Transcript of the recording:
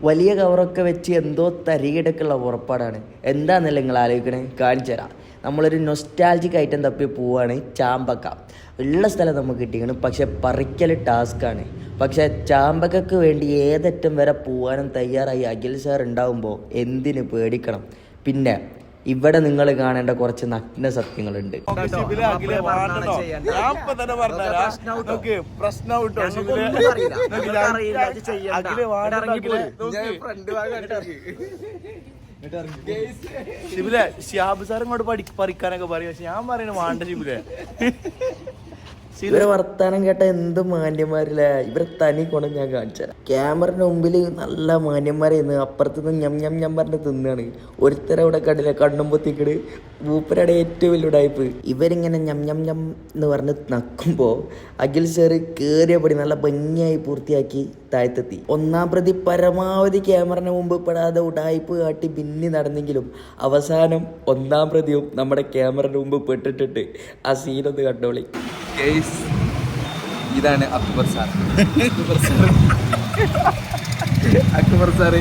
വലിയ കവറൊക്കെ വെച്ച് എന്തോ തരികിടക്കുള്ള പുറപ്പാടാണ്. എന്താണെന്നല്ല നിങ്ങൾ ആലോചിക്കണേ, കാണിച്ചു തരാം. നമ്മളൊരു നൊസ്റ്റാൾജിക് ഐറ്റം തപ്പി പോവാണ്. ചാമ്പക്ക ഉള്ള സ്ഥലം നമുക്ക് കിട്ടിയാണ്, പക്ഷെ പറിക്കൽ ടാസ്ക്കാണ്. പക്ഷെ ചാമ്പക്കക്ക് വേണ്ടി ഏതറ്റം വരെ പോകാനും തയ്യാറായി അഖിൽ സാർ ഉണ്ടാകുമ്പോൾ എന്തിന് പേടിക്കണം? പിന്നെ ഇവിടെ നിങ്ങൾ കാണേണ്ട കുറച്ച് നഗ്ന സത്യങ്ങളുണ്ട്. ശിബിലെ ഷിയാബ് സാർ ഇങ്ങോട്ട് പറിക്കാനൊക്കെ പറയും, പക്ഷെ ഞാൻ പറയുന്നത് വേണ്ട ശിബിലെ. ഇവരെ വർത്താനം കേട്ട എന്ത് മാന്യന്മാരില്ലേ. ഇവരെ തനി കൊണം ഞാൻ കാണിച്ചു തരാം. ക്യാമറയുടെ മുമ്പിൽ നല്ല മാന്യന്മാരായിരുന്നു, അപ്പുറത്തുനിന്ന് ഞം പറഞ്ഞ് തിന്നാണ്. ഒരുത്തരം അവിടെ കണ്ടില്ല, കണ്ണും പൊത്തിക്കട്. മൂപ്പരയുടെ ഏറ്റവും വലിയ ഉടായ്പ്. ഇവരിങ്ങനെ ഞം എന്ന് പറഞ്ഞ് നക്കുമ്പോൾ അഖിൽ സാറ് കയറിയപടി നല്ല ഭംഗിയായി പൂർത്തിയാക്കി താഴ്ത്തെത്തി. ഒന്നാം പ്രതി പരമാവധി ക്യാമറയുടെ മുമ്പ് പെടാതെ ഉടായ്പ് കാട്ടി പിന്നി നടന്നെങ്കിലും അവസാനം ഒന്നാം പ്രതിയും നമ്മുടെ ക്യാമറയുടെ മുമ്പ് പെട്ടിട്ടിട്ട് ആ സീനൊന്ന് കണ്ടോളി. ഇതാണ് അക്ബർ സാർ. അക്ബർ സാറ്